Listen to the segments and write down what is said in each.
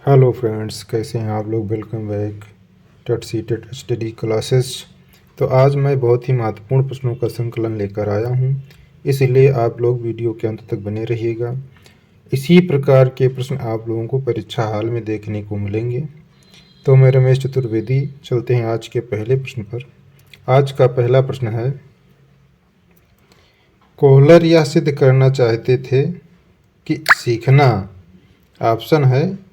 Hello friends, कैसे हैं आप लोग। Welcome back TET CTET study classes. तो आज मैं बहुत ही महत्वपूर्ण प्रश्नों का संकलन लेकर आया हूं, इसलिए आप लोग वीडियो के अंत तक बने रहिएगा। इसी प्रकार के प्रश्न आप लोगों को परीक्षा हाल में देखने को मिलेंगे। तो मैं रमेश चतुर्वेदी, चलते हैं आज के पहले प्रश्न पर। आज का पहला प्रश्न है, कोहलर यह सिद्ध करना चाहते थे कि सीखना ऑप्शन है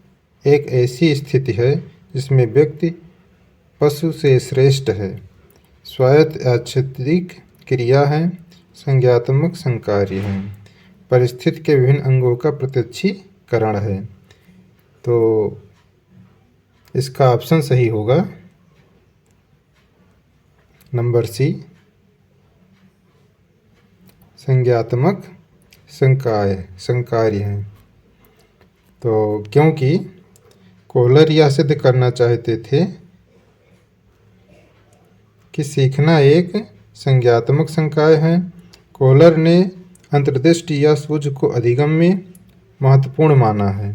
एक ऐसी स्थिति है जिसमें व्यक्ति पशु से श्रेष्ठ है, स्वायत्त यादृच्छिक क्रिया है, संज्ञात्मक संकार्य है, परिस्थिति के विभिन्न अंगों का प्रत्यक्षीकरण है। तो इसका ऑप्शन सही होगा नंबर सी, संज्ञात्मक संकार्य है। तो क्योंकि कोहलर यह सिद्ध करना चाहते थे कि सीखना एक संज्ञात्मक संकाय है। कोहलर ने अंतर्दृष्टि या सूझ को अधिगम्य महत्वपूर्ण माना है।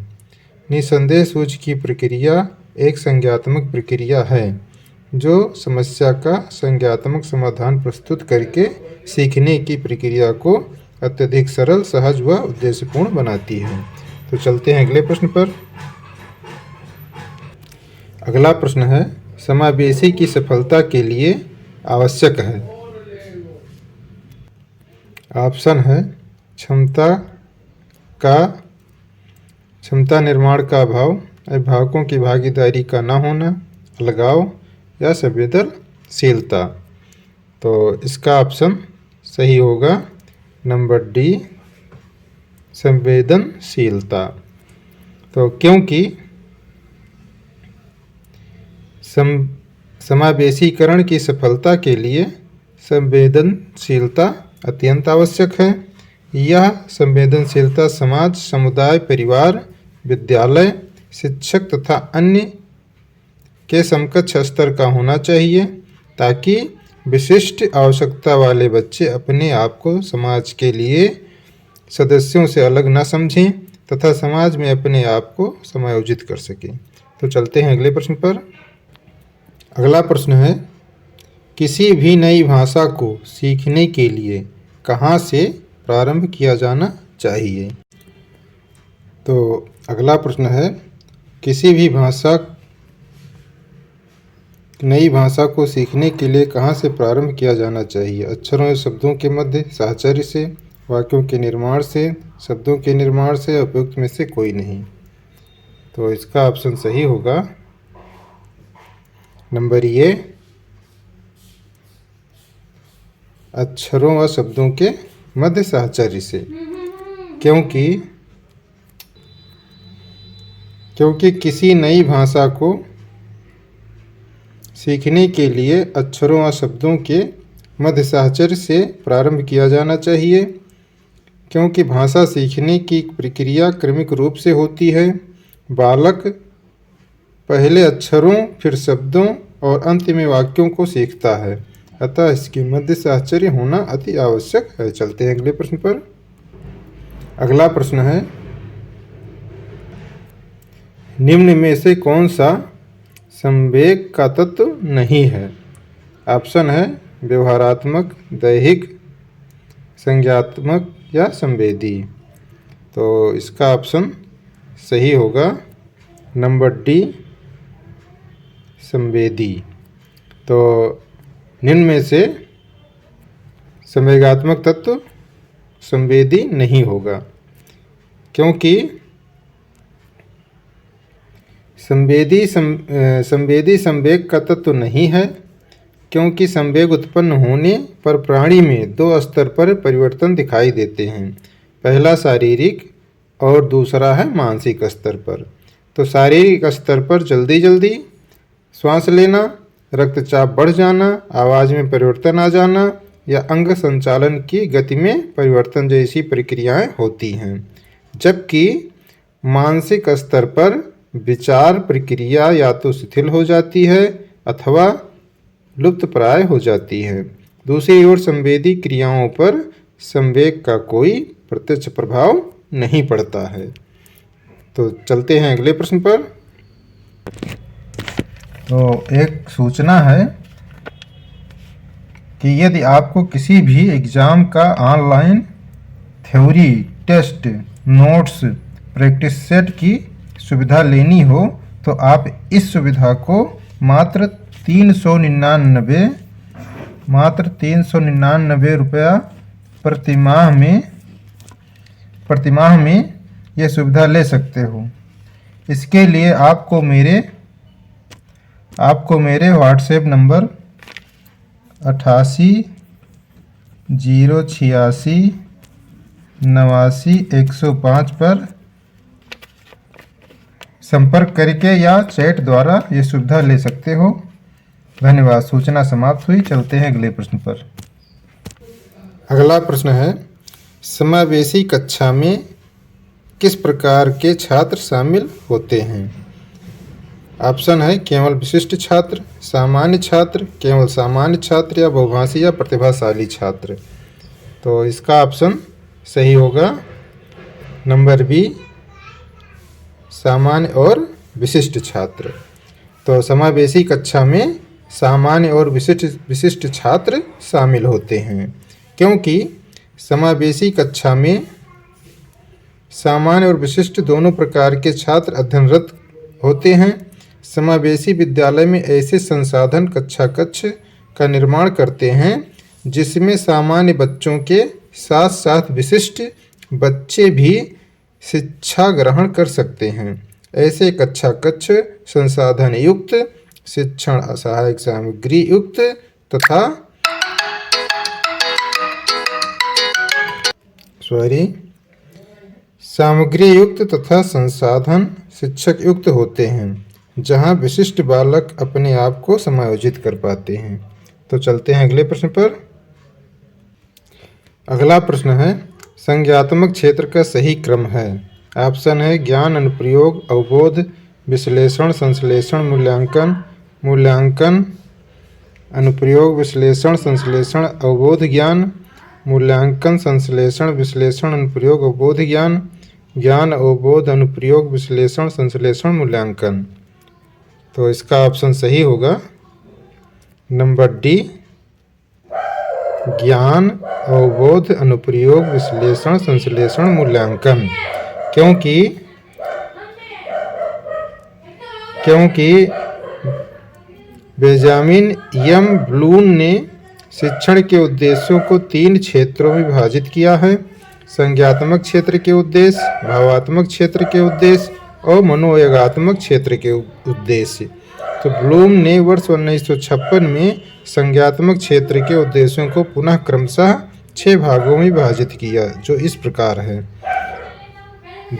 निसंदेह सूझ की प्रक्रिया एक संज्ञात्मक प्रक्रिया है जो समस्या का संज्ञात्मक समाधान प्रस्तुत करके सीखने की प्रक्रिया को अत्यधिक सरल, सहज व उद्देश्यपूर्ण बनाती है। तो चलते हैं अगले प्रश्न पर। अगला प्रश्न है, समावेशी की सफलता के लिए आवश्यक है। ऑप्शन है क्षमता निर्माण का अभाव, अभिभावकों की भागीदारी का न होना, अलगाव या संवेदनशीलता। तो इसका ऑप्शन सही होगा नंबर डी, संवेदनशीलता। तो क्योंकि समावेशीकरण की सफलता के लिए संवेदनशीलता अत्यंत आवश्यक है। यह संवेदनशीलता समाज, समुदाय, परिवार, विद्यालय, शिक्षक तथा अन्य के समकक्ष स्तर का होना चाहिए ताकि विशिष्ट आवश्यकता वाले बच्चे अपने आप को समाज के लिए सदस्यों से अलग न समझें तथा समाज में अपने आप को समायोजित कर सकें। तो चलते हैं अगले प्रश्न पर। अगला प्रश्न है, किसी भी नई भाषा को सीखने के लिए कहाँ से प्रारंभ किया जाना चाहिए। तो अगला प्रश्न है, किसी भी नई भाषा को सीखने के लिए कहाँ से प्रारंभ किया जाना चाहिए। अक्षरों या शब्दों के मध्य, साहचर्य से, वाक्यों के निर्माण से, शब्दों के निर्माण से, उपयुक्त में से कोई नहीं। तो इसका ऑप्शन सही होगा नंबर ए, अक्षरों व शब्दों के मध्य साहचर्य से। क्योंकि किसी नई भाषा को सीखने के लिए अक्षरों व शब्दों के मध्य साहचर्य से प्रारंभ किया जाना चाहिए, क्योंकि भाषा सीखने की प्रक्रिया क्रमिक रूप से होती है। बालक पहले अक्षरों, फिर शब्दों और अंत में वाक्यों को सीखता है, अतः इसके मध्य साहचर्य होना अति आवश्यक है। चलते हैं अगले प्रश्न पर। अगला प्रश्न है, निम्न में से कौन सा संवेग का तत्व नहीं है। ऑप्शन है व्यवहारात्मक, दैहिक, संज्ञात्मक या संवेदी। तो इसका ऑप्शन सही होगा नंबर डी, संवेदी। तो निम्न में से संवेगात्मक तत्व संवेदी नहीं होगा, क्योंकि संवेदी संवेग का तत्व नहीं है, क्योंकि संवेग उत्पन्न होने पर प्राणी में दो स्तर पर परिवर्तन दिखाई देते हैं। पहला शारीरिक और दूसरा है मानसिक स्तर पर। तो शारीरिक स्तर पर जल्दी श्वास लेना, रक्तचाप बढ़ जाना, आवाज़ में परिवर्तन आ जाना या अंग संचालन की गति में परिवर्तन जैसी प्रक्रियाएं होती हैं, जबकि मानसिक स्तर पर विचार प्रक्रिया या तो शिथिल हो जाती है अथवा लुप्तप्राय हो जाती है। दूसरी ओर संवेदी क्रियाओं पर संवेग का कोई प्रत्यक्ष प्रभाव नहीं पड़ता है। तो चलते हैं अगले प्रश्न पर। तो एक सूचना है कि यदि आपको किसी भी एग्ज़ाम का online theory test notes practice set की सुविधा लेनी हो तो आप इस सुविधा को मात्र 399 रुपया प्रतिमाह में यह सुविधा ले सकते हो। इसके लिए आपको मेरे व्हाट्सएप नंबर 88 086 89 105 पर संपर्क करके या चैट द्वारा ये सुविधा ले सकते हो। धन्यवाद। सूचना समाप्त हुई। चलते हैं अगले प्रश्न पर। अगला प्रश्न है, समावेशी कक्षा में किस प्रकार के छात्र शामिल होते हैं? ऑप्शन है केवल विशिष्ट छात्र, सामान्य छात्र, केवल सामान्य छात्र या बहुभाषी या प्रतिभाशाली छात्र। तो इसका ऑप्शन सही होगा नंबर बी, सामान्य और विशिष्ट छात्र। तो समावेशी कक्षा में सामान्य और विशिष्ट छात्र शामिल होते हैं, क्योंकि समावेशी कक्षा में सामान्य और विशिष्ट दोनों प्रकार के छात्र अध्ययनरत होते हैं। समावेशी विद्यालय में ऐसे संसाधन कक्ष का निर्माण करते हैं जिसमें सामान्य बच्चों के साथ साथ विशिष्ट बच्चे भी शिक्षा ग्रहण कर सकते हैं। ऐसे कक्ष संसाधन युक्त, शिक्षण सहायक सामग्री युक्त तथा सामग्री युक्त तथा संसाधन शिक्षक युक्त होते हैं, जहां विशिष्ट बालक अपने आप को समायोजित कर पाते हैं। तो चलते हैं अगले प्रश्न पर। अगला प्रश्न है, संज्ञात्मक क्षेत्र का सही क्रम है। ऑप्शन है ज्ञान, अनुप्रयोग, अवबोध, विश्लेषण, संश्लेषण, मूल्यांकन, अनुप्रयोग, विश्लेषण, संश्लेषण, अवबोध, ज्ञान, मूल्यांकन, संश्लेषण, विश्लेषण, अनुप्रयोग, अवबोध, ज्ञान, अवबोध, अनुप्रयोग, विश्लेषण, संश्लेषण, मूल्यांकन। तो इसका ऑप्शन सही होगा नंबर डी, ज्ञान, अवबोध, अनुप्रयोग, विश्लेषण, संश्लेषण, मूल्यांकन। क्योंकि बेंजामिन एम ब्लूम ने शिक्षण के उद्देश्यों को 3 क्षेत्रों में विभाजित किया है: संज्ञात्मक क्षेत्र के उद्देश्य, भावात्मक क्षेत्र के उद्देश्य और मनोयोगात्मक क्षेत्र के उद्देश्य। तो ब्लूम ने वर्ष 1956 में संज्ञात्मक क्षेत्र के उद्देश्यों को पुनः क्रमशः 6 भागों में विभाजित किया, जो इस प्रकार है: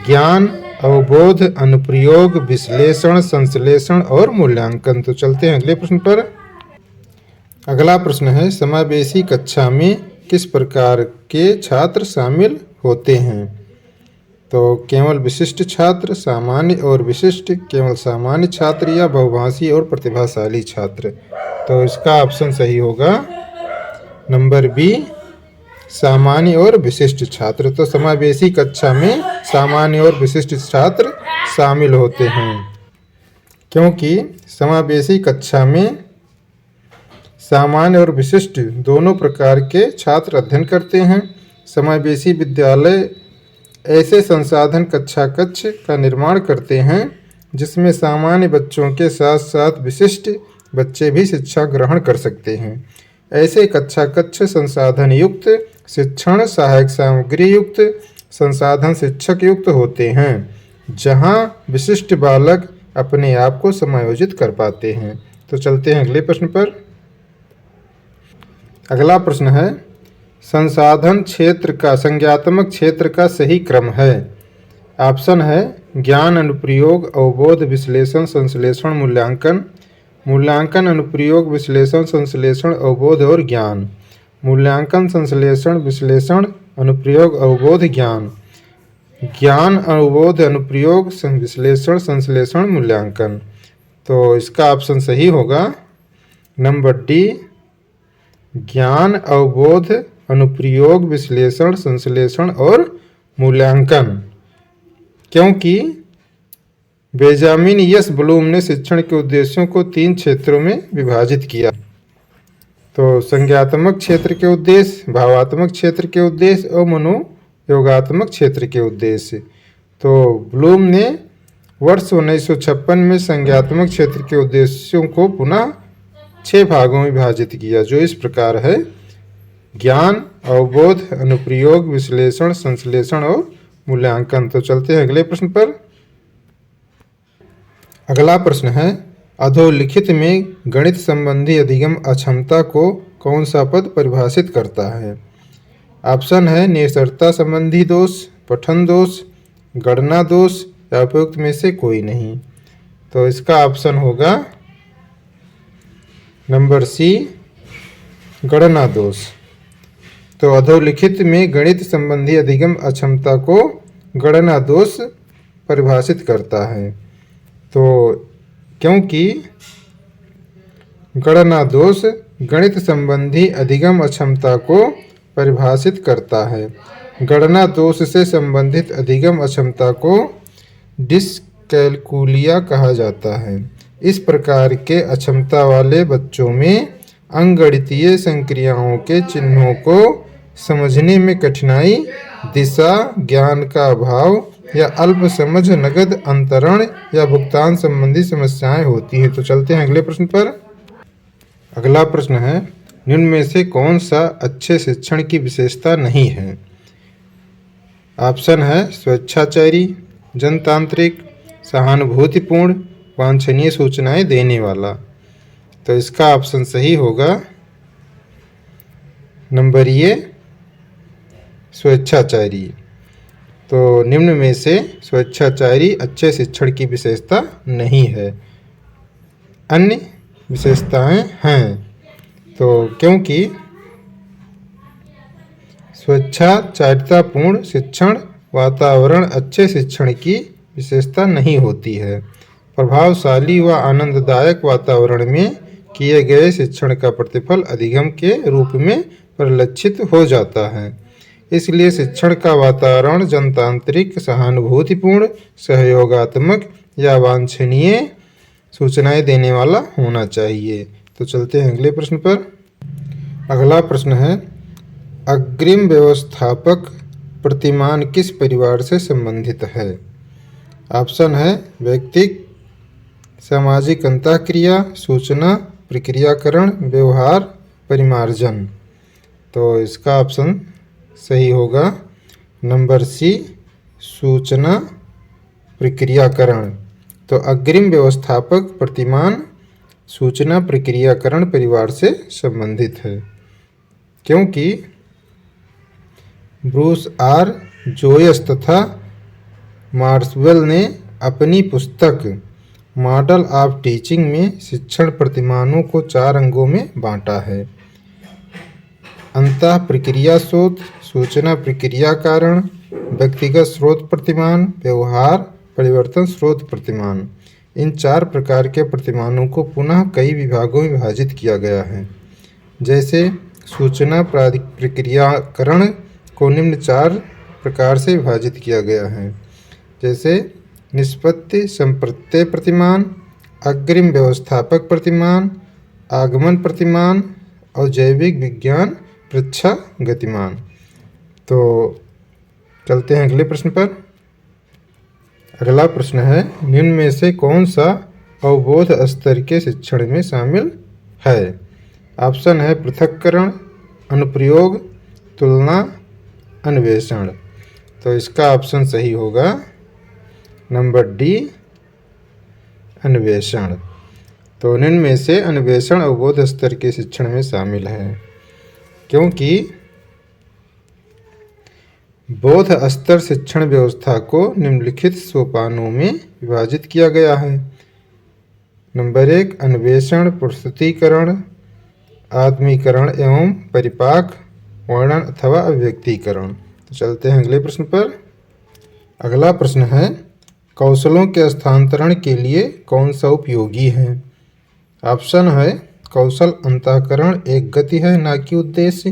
ज्ञान, अवबोध, अनुप्रयोग, विश्लेषण, संश्लेषण और मूल्यांकन। तो चलते हैं अगले प्रश्न पर। अगला प्रश्न है, समावेशी कक्षा में किस प्रकार के छात्र शामिल होते हैं? तो केवल विशिष्ट छात्र, सामान्य और विशिष्ट, केवल सामान्य छात्र या बहुभाषी और प्रतिभाशाली छात्र। तो इसका ऑप्शन सही होगा नंबर बी, सामान्य और विशिष्ट छात्र। तो समावेशी कक्षा में सामान्य और विशिष्ट छात्र शामिल होते हैं, क्योंकि समावेशी कक्षा में सामान्य और विशिष्ट दोनों प्रकार के छात्र अध्ययन करते हैं। समावेशी विद्यालय ऐसे संसाधन कक्ष का निर्माण करते हैं जिसमें सामान्य बच्चों के साथ साथ विशिष्ट बच्चे भी शिक्षा ग्रहण कर सकते हैं। ऐसे कक्ष संसाधन युक्त, शिक्षण सहायक सामग्री युक्त, संसाधन शिक्षक युक्त होते हैं, जहां विशिष्ट बालक अपने आप को समायोजित कर पाते हैं। तो चलते हैं अगले प्रश्न पर। अगला प्रश्न है, संसाधन क्षेत्र का संज्ञात्मक क्षेत्र का सही क्रम है। ऑप्शन है ज्ञान, अनुप्रयोग, अवबोध, विश्लेषण, संश्लेषण, मूल्यांकन, अनुप्रयोग, विश्लेषण, संश्लेषण, अवबोध और ज्ञान। मूल्यांकन, संश्लेषण, विश्लेषण, अनुप्रयोग, अवबोध, ज्ञान, अवबोध, अनुप्रयोग, विश्लेषण, संश्लेषण, मूल्यांकन। तो इसका ऑप्शन सही होगा नंबर डी, ज्ञान, अवबोध, अनुप्रयोग, विश्लेषण, संश्लेषण और मूल्यांकन। क्योंकि बेंजामिन यस ब्लूम ने शिक्षण के उद्देश्यों को 3 क्षेत्रों में विभाजित किया। तो संज्ञात्मक क्षेत्र के उद्देश्य, भावात्मक क्षेत्र के उद्देश्य और मनोयोगात्मक क्षेत्र के उद्देश्य। तो ब्लूम ने वर्ष 1956 में संज्ञात्मक क्षेत्र के उद्देश्यों को पुनः 6 भागों में विभाजित किया, जो इस प्रकार है: ज्ञान, अवबोध, अनुप्रयोग, विश्लेषण, संश्लेषण और मूल्यांकन। तो चलते हैं अगले प्रश्न पर। अगला प्रश्न है, अधोलिखित में गणित संबंधी अधिगम अक्षमता को कौन सा पद परिभाषित करता है? ऑप्शन है निरक्षरता संबंधी दोष, पठन दोष, गणना दोष या उपयुक्त में से कोई नहीं। तो इसका ऑप्शन होगा नंबर सी, गणना दोष। तो अधोलिखित में गणित संबंधी अधिगम अक्षमता को गणना दोष परिभाषित करता है। तो क्योंकि गणना दोष गणित संबंधी अधिगम अक्षमता को परिभाषित करता है। गणना दोष से संबंधित अधिगम अक्षमता को डिसकैलकुलिया कहा जाता है। इस प्रकार के अक्षमता वाले बच्चों में अंकगणितीय संक्रियाओं के चिन्हों को समझने में कठिनाई, दिशा ज्ञान का अभाव या अल्प समझ, नगद अंतरण या भुगतान संबंधी समस्याएं होती हैं। तो चलते हैं अगले प्रश्न पर। अगला प्रश्न है, निम्न में से कौन सा अच्छे शिक्षण की विशेषता नहीं है? ऑप्शन है स्वेच्छाचारी, जनतांत्रिक, सहानुभूतिपूर्ण, वांछनीय सूचनाएं देने वाला। तो इसका ऑप्शन सही होगा नंबर ए, स्वेच्छाचारी। तो निम्न में से स्वेच्छाचारी अच्छे शिक्षण की विशेषता नहीं है। अन्य विशेषताएं हैं। तो क्योंकि स्वेच्छाचारितापूर्ण शिक्षण वातावरण अच्छे शिक्षण की विशेषता नहीं होती है। प्रभावशाली व आनंददायक वातावरण में किए गए शिक्षण का प्रतिफल अधिगम के रूप में परिलक्षित हो जाता है। इसलिए शिक्षण का वातावरण जनतांत्रिक, सहानुभूतिपूर्ण, सहयोगात्मक या वांछनीय सूचनाएं देने वाला होना चाहिए। तो चलते हैं अगले प्रश्न पर। अगला प्रश्न है, अग्रिम व्यवस्थापक प्रतिमान किस परिवार से संबंधित है? ऑप्शन है व्यक्तिक, सामाजिक अंतःक्रिया, सूचना प्रक्रियाकरण, व्यवहार परिमार्जन। तो इसका ऑप्शन सही होगा नंबर सी, सूचना प्रक्रियाकरण। तो अग्रिम व्यवस्थापक प्रतिमान सूचना प्रक्रियाकरण परिवार से संबंधित है। क्योंकि ब्रूस आर जोयस तथा मार्सवेल ने अपनी पुस्तक मॉडल ऑफ टीचिंग में शिक्षण प्रतिमानों को 4 अंगों में बांटा है: अंतः प्रक्रिया शोध, सूचना प्रक्रिया कारण, व्यक्तिगत स्रोत प्रतिमान, व्यवहार परिवर्तन स्रोत प्रतिमान। इन 4 प्रकार के प्रतिमानों को पुनः कई विभागों में विभाजित किया गया है। जैसे सूचना प्रक्रियाकरण को निम्न 4 प्रकार से विभाजित किया गया है, जैसे निष्पत्ति संप्रत्यय प्रतिमान, अग्रिम व्यवस्थापक प्रतिमान, आगमन प्रतिमान और जैविक विज्ञान परीक्षा गतिमान। तो चलते हैं अगले प्रश्न पर। अगला प्रश्न है, निम्न में से कौन सा अवबोध स्तर के शिक्षण में शामिल है? ऑप्शन है पृथक्करण, अनुप्रयोग, तुलना, अन्वेषण। तो इसका ऑप्शन सही होगा नंबर डी, अन्वेषण। तो निम्न में से अन्वेषण अवबोध स्तर के शिक्षण में शामिल है। क्योंकि बोध स्तर शिक्षण व्यवस्था को निम्नलिखित सोपानों में विभाजित किया गया है। नंबर 1, अन्वेषण, प्रस्तुतिकरण, आत्मीकरण एवं परिपाक, वर्णन अथवा अभिव्यक्तिकरण। तो चलते हैं अगले प्रश्न पर। अगला प्रश्न है, कौशलों के स्थानांतरण के लिए कौन सा उपयोगी है? ऑप्शन है कौशल अंतःकरण एक गति है ना कि उद्देश्य,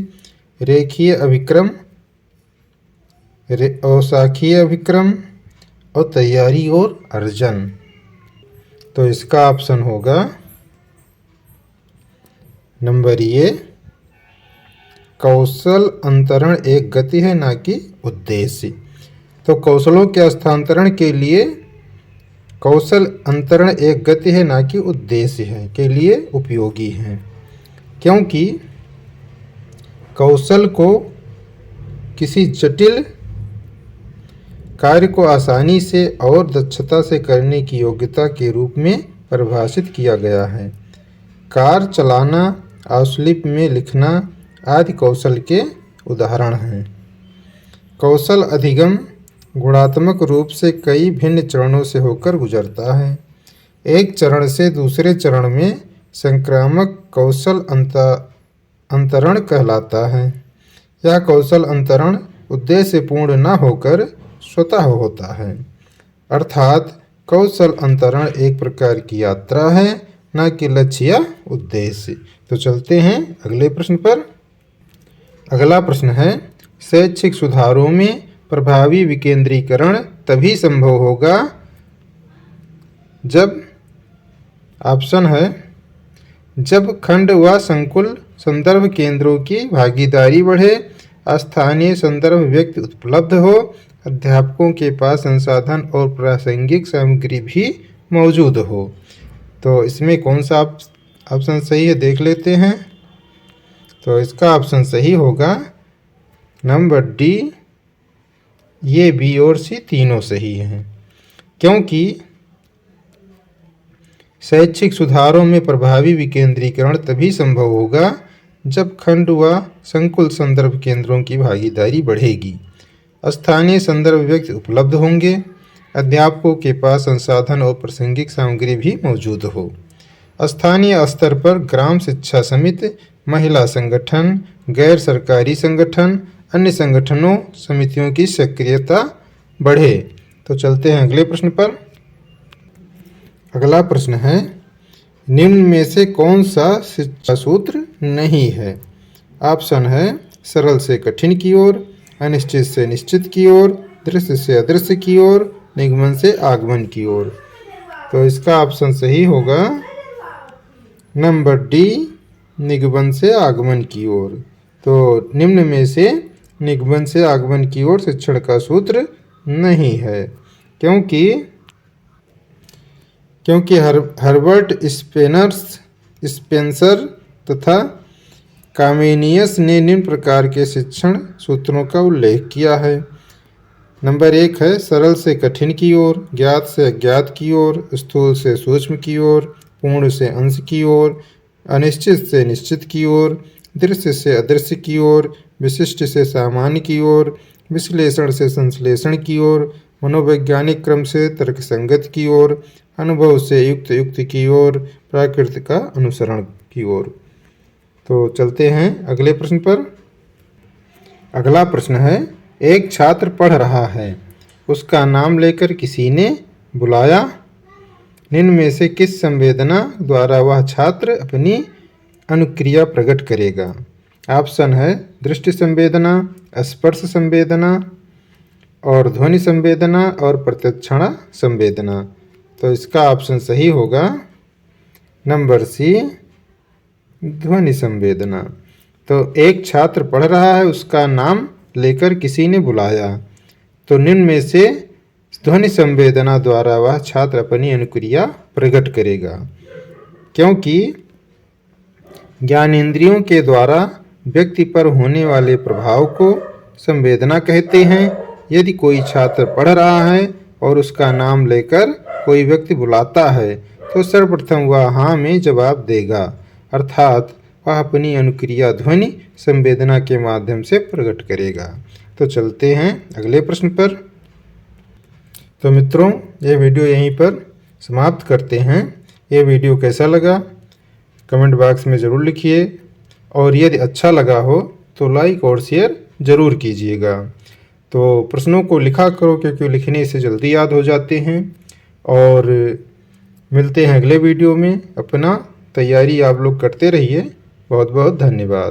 रेखीय अभिक्रम, अवसाखीय अभिक्रम और तैयारी और अर्जन। तो इसका ऑप्शन होगा नंबर ए, कौशल अंतरण एक गति है ना कि उद्देश्य। तो कौशलों के हस्तांतरण के लिए कौशल अंतरण एक गति है ना कि उद्देश्य है के लिए उपयोगी है, क्योंकि कौशल को किसी जटिल कार्य को आसानी से और दक्षता से करने की योग्यता के रूप में परिभाषित किया गया है। कार चलाना, आशुलिपि में लिखना आदि कौशल के उदाहरण हैं। कौशल अधिगम गुणात्मक रूप से कई भिन्न चरणों से होकर गुजरता है। एक चरण से दूसरे चरण में संक्रामक कौशल अंतरण कहलाता है। यह कौशल अंतरण उद्देश्यपूर्ण न होकर स्वतः होता है, अर्थात कौशल अंतरण एक प्रकार की यात्रा है, न कि लक्ष्य या उद्देश्य। तो चलते हैं अगले प्रश्न पर। अगला प्रश्न है, शैक्षिक सुधारों में प्रभावी विकेंद्रीकरण तभी संभव होगा जब, ऑप्शन है, जब खंड व संकुल संदर्भ केंद्रों की भागीदारी बढ़े, स्थानीय संदर्भ व्यक्ति उपलब्ध हो, अध्यापकों के पास संसाधन और प्रासंगिक सामग्री भी मौजूद हो। तो इसमें कौन सा ऑप्शन सही है देख लेते हैं। तो इसका ऑप्शन सही होगा नंबर डी, ये बी और सी तीनों सही हैं, क्योंकि शैक्षिक सुधारों में प्रभावी विकेंद्रीकरण तभी संभव होगा जब खंड व संकुल संदर्भ केंद्रों की भागीदारी बढ़ेगी, स्थानीय संदर्भ व्यक्ति उपलब्ध होंगे, अध्यापकों के पास संसाधन और प्रासंगिक सामग्री भी मौजूद हो, स्थानीय स्तर पर ग्राम शिक्षा समिति, महिला संगठन, गैर सरकारी संगठन, अन्य संगठनों समितियों की सक्रियता बढ़े। तो चलते हैं अगले प्रश्न पर। अगला प्रश्न है, निम्न में से कौन सा शिक्षा सूत्र नहीं है। ऑप्शन है, सरल से कठिन की ओर, अनिश्चित से निश्चित की ओर, दृश्य से अदृश्य की ओर, निगमन से आगमन की ओर। तो इसका ऑप्शन सही होगा नंबर डी, निगमन से आगमन की ओर। तो निम्न में से निगमन से आगमन की ओर शिक्षण का सूत्र नहीं है, क्योंकि हर्बर्ट स्पेंसर तथा कामेनियस ने निम्न प्रकार के शिक्षण सूत्रों का उल्लेख किया है। नंबर 1 है, सरल से कठिन की ओर, ज्ञात से अज्ञात की ओर, स्थूल से सूक्ष्म की ओर, पूर्ण से अंश की ओर, अनिश्चित से निश्चित की ओर, दृश्य से अदृश्य की ओर, विशिष्ट से सामान्य की ओर, विश्लेषण से संश्लेषण की ओर, मनोवैज्ञानिक क्रम से तर्कसंगत की ओर, अनुभव से युक्त की ओर, प्राकृतिक का अनुसरण की ओर। तो चलते हैं अगले प्रश्न पर। अगला प्रश्न है, एक छात्र पढ़ रहा है, उसका नाम लेकर किसी ने बुलाया, निम्न में से किस संवेदना द्वारा वह छात्र अपनी अनुक्रिया प्रकट करेगा। ऑप्शन है, दृष्टि संवेदना, स्पर्श संवेदना और ध्वनि संवेदना और प्रत्यक्षण संवेदना। तो इसका ऑप्शन सही होगा नंबर सी, ध्वनि संवेदना। तो एक छात्र पढ़ रहा है, उसका नाम लेकर किसी ने बुलाया, तो निम्न में से ध्वनि संवेदना द्वारा वह छात्र अपनी अनुक्रिया प्रकट करेगा, क्योंकि ज्ञानेंद्रियों के द्वारा व्यक्ति पर होने वाले प्रभाव को संवेदना कहते हैं। यदि कोई छात्र पढ़ रहा है और उसका नाम लेकर कोई व्यक्ति बुलाता है, तो सर्वप्रथम वह हाँ में जवाब देगा, अर्थात वह अपनी अनुक्रिया ध्वनि संवेदना के माध्यम से प्रकट करेगा। तो चलते हैं अगले प्रश्न पर। तो मित्रों, ये वीडियो यहीं पर समाप्त करते हैं। ये वीडियो कैसा लगा कमेंट बॉक्स में ज़रूर लिखिए, और यदि अच्छा लगा हो तो लाइक और शेयर ज़रूर कीजिएगा। तो प्रश्नों को लिखा करो, क्योंकि लिखने से जल्दी याद हो जाते हैं। और मिलते हैं अगले वीडियो में। अपना तैयारी आप लोग करते रहिए। बहुत बहुत धन्यवाद।